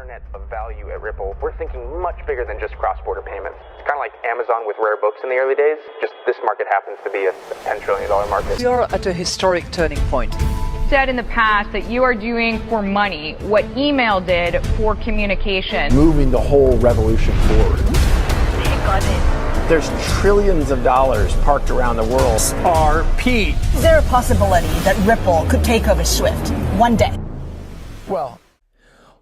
internet of value at Ripple, we're thinking much bigger than just cross-border payments. It's kind of like Amazon with rare books in the early days, just this market happens to be a $10 trillion market. We are at a historic turning point. Said in the past that you are doing for money what email did for communication. Moving the whole revolution forward. Take on it. There's trillions of dollars parked around the world. XRP. Is there a possibility that Ripple could take over Swift one day? Well,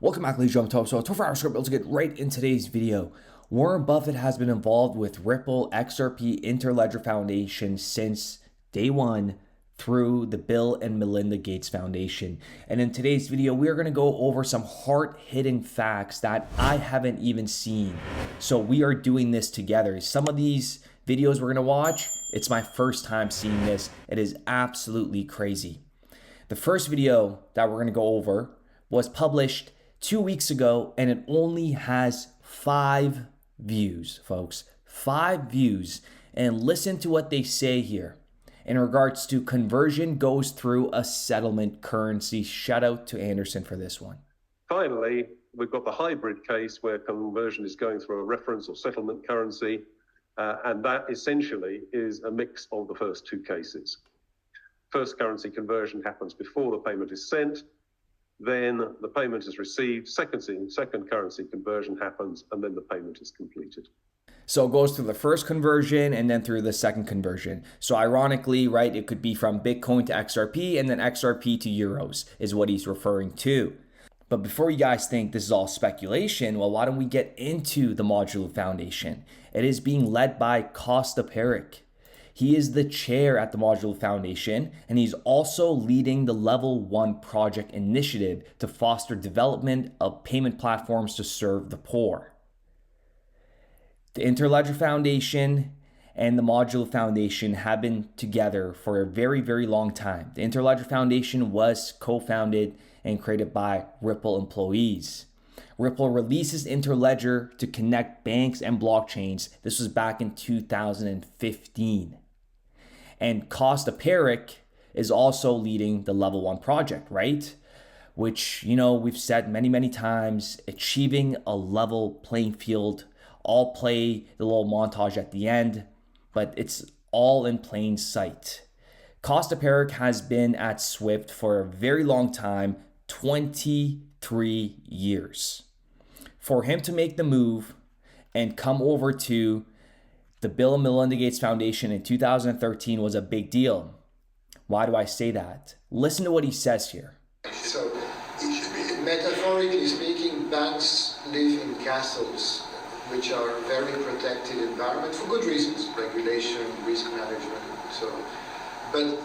welcome back, ladies and gentlemen. So 24-hour script, let's get right in today's video. Warren Buffett has been involved with Ripple, XRP, Interledger Foundation since day one through the Bill and Melinda Gates Foundation. And in today's video, we are going to go over some hard-hitting facts that I haven't even seen. So we are doing this together. Some of these videos we're going to watch, it's my first time seeing this. It is absolutely crazy. The first video that we're going to go over was published 2 weeks ago, and it only has 5 views, folks. 5 views. And listen to what they say here in regards to conversion goes through a settlement currency. Shout out to Anderson for this one. Finally, we've got the hybrid case where conversion is going through a reference or settlement currency, and that essentially is a mix of the first 2 cases. First currency conversion happens before the payment is sent. Then the payment is received, second currency conversion happens, and then the payment is completed. So it goes through the first conversion and then through the second conversion. So ironically, right, it could be from Bitcoin to XRP and then XRP to euros is what he's referring to. But before you guys think this is all speculation, well, why don't we get into the Modular Foundation? It is being led by Costa Peric. He is the chair at the Modular Foundation, and he's also leading the Level 1 project initiative to foster development of payment platforms to serve the poor. The Interledger Foundation and the Modular Foundation have been together for a very, very long time. The Interledger Foundation was co-founded and created by Ripple employees. Ripple releases Interledger to connect banks and blockchains. This was back in 2015. And Costa Peric is also leading the Level 1 project, right? Which, you know, we've said many, many times, achieving a level playing field. I'll play the little montage at the end, but it's all in plain sight. Costa Peric has been at Swift for a very long time, 23 years. For him to make the move and come over to the Bill and Melinda Gates Foundation in 2013 was a big deal. Why do I say that? Listen to what he says here. So, metaphorically speaking, banks live in castles, which are very protected environment for good reasons, regulation, risk management, so. But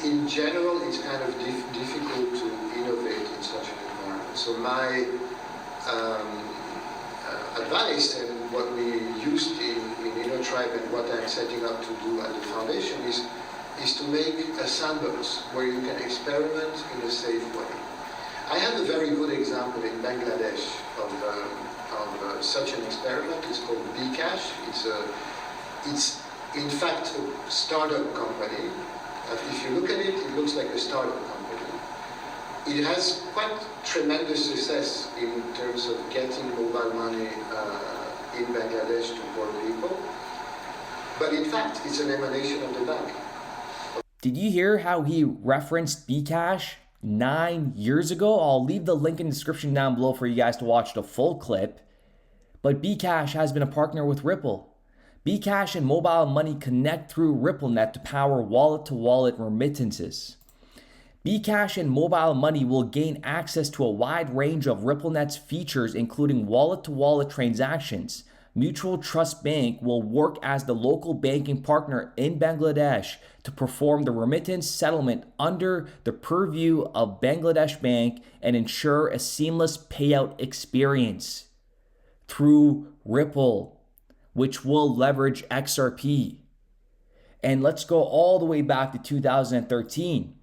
in general, it's kind of difficult to innovate in such an environment. So my advice and what we used in InnoTribe and what I'm setting up to do at the foundation is to make a sandbox where you can experiment in a safe way. I have a very good example in Bangladesh of such an experiment. It's called Bcash. It's in fact a startup company. If you look at it, it looks like a startup company. It has quite tremendous success in terms of getting mobile money in Bangladesh to poor people. But in fact, it's an emanation of the bank. Did you hear how he referenced Bcash 9 years ago? I'll leave the link in the description down below for you guys to watch the full clip. But Bcash has been a partner with Ripple. Bcash and mobile money connect through RippleNet to power wallet-to-wallet remittances. Bcash and mobile money will gain access to a wide range of RippleNet's features, including wallet-to-wallet transactions. Mutual Trust Bank will work as the local banking partner in Bangladesh to perform the remittance settlement under the purview of Bangladesh Bank and ensure a seamless payout experience through Ripple, which will leverage XRP. And let's go all the way back to 2013.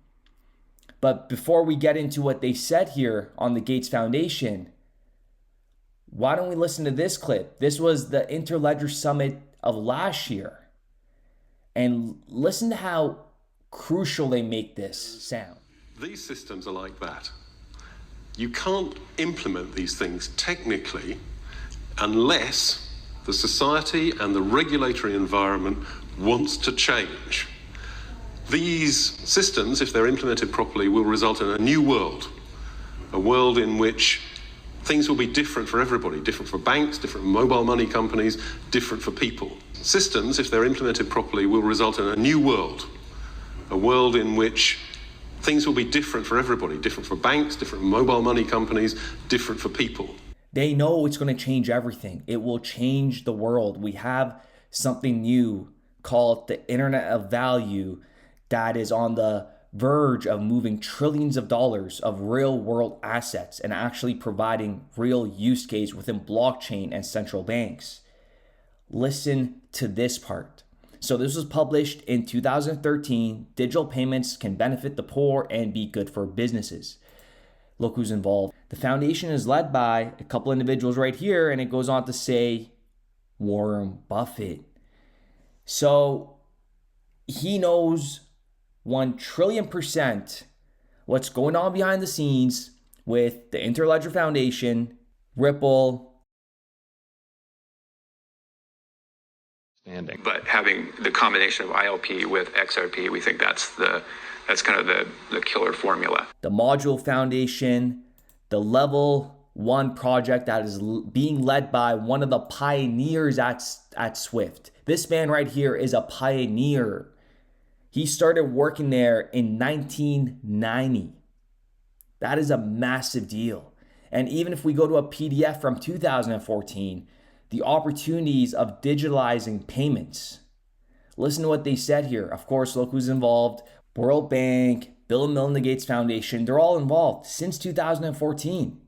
But before we get into what they said here on the Gates Foundation, why don't we listen to this clip? This was the Interledger Summit of last year. And listen to how crucial they make this sound. These systems are like that. You can't implement these things technically unless the society and the regulatory environment wants to change. These systems, if they're implemented properly, will result in a new world, a world in which things will be different for everybody, different for banks, different for mobile money companies, different for people. Systems, if they're implemented properly, will result in a new world, a world in which things will be different for everybody, different for banks, different for mobile money companies, different for people. They know it's going to change everything. It will change the world. We have something new called the Internet of Value that is on the verge of moving trillions of dollars of real world assets and actually providing real use case within blockchain and central banks. Listen to this part. So this was published in 2013. Digital payments can benefit the poor and be good for businesses. Look who's involved. The foundation is led by a couple individuals right here, and it goes on to say Warren Buffett. So he knows 1 trillion% what's going on behind the scenes with the Interledger Foundation, Ripple. But having the combination of ILP with XRP, we think that's kind of the killer formula. The Module Foundation, the Level 1 project that is being led by one of the pioneers at Swift. This man right here is a pioneer. He started working there in 1990. That is a massive deal. And even if we go to a PDF from 2014, the opportunities of digitalizing payments. Listen to what they said here. Of course, look who's involved. World Bank, Bill and Melinda Gates Foundation, they're all involved since 2014.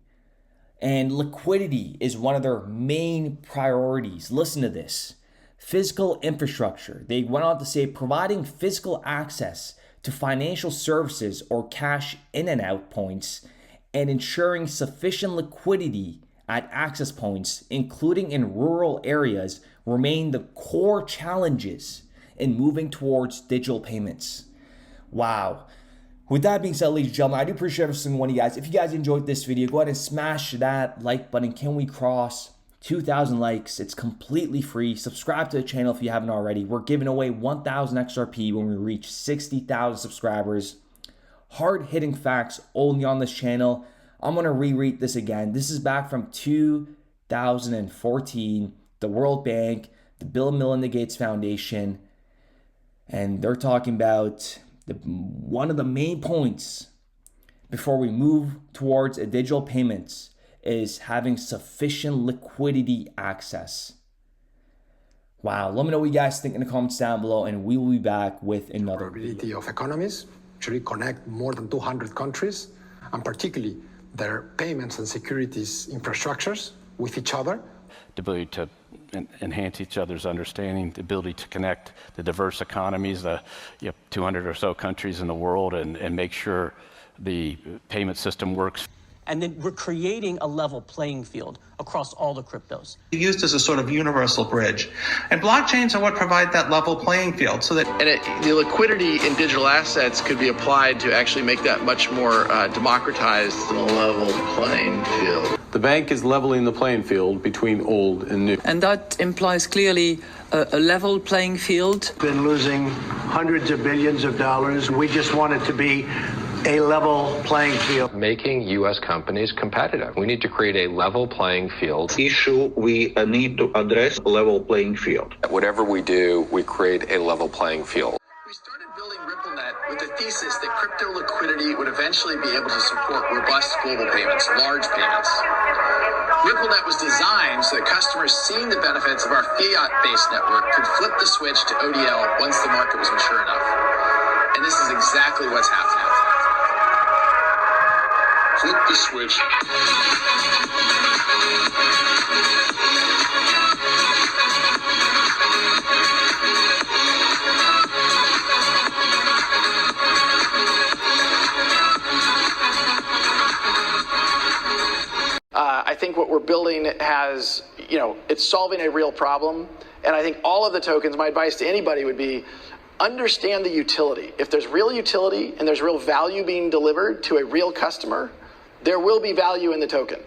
And liquidity is one of their main priorities. Listen to this. Physical infrastructure. They went on to say providing physical access to financial services or cash in and out points and ensuring sufficient liquidity at access points, including in rural areas, remain the core challenges in moving towards digital payments. Wow. With that being said, ladies and gentlemen, I do appreciate every single one of you guys. If you guys enjoyed this video, go ahead and smash that like button. Can we cross 2,000 likes? It's completely free. Subscribe to the channel if you haven't already. We're giving away 1,000 XRP when we reach 60,000 subscribers. Hard-hitting facts only on this channel. I'm going to reread this again. This is back from 2014, the World Bank, the Bill and Melinda Gates Foundation, and they're talking about one of the main points before we move towards a digital payments is having sufficient liquidity access. Wow, let me know what you guys think in the comments down below, and we will be back with another video. Of economies actually connect more than 200 countries, and particularly their payments and securities infrastructures with each other. The ability to enhance each other's understanding, the ability to connect the diverse economies, the 200 or so countries in the world, and make sure the payment system works. And then we're creating a level playing field across all the cryptos. Used as a sort of universal bridge. And blockchains are what provide that level playing field so that... the liquidity in digital assets could be applied to actually make that much more democratized. A level playing field. The bank is leveling the playing field between old and new. And that implies clearly a level playing field. Been losing hundreds of billions of dollars. We just want it to be a level playing field. Making U.S. companies competitive. We need to create a level playing field. Issue we need to address level playing field. Whatever we do, we create a level playing field. We started building RippleNet with the thesis that crypto liquidity would eventually be able to support robust global payments, large payments. RippleNet was designed so that customers seeing the benefits of our fiat-based network could flip the switch to ODL once the market was mature enough. And this is exactly what's happening. Flip the switch. I think what we're building has, it's solving a real problem. And I think all of the tokens, my advice to anybody would be, understand the utility. If there's real utility and there's real value being delivered to a real customer, there will be value in the token.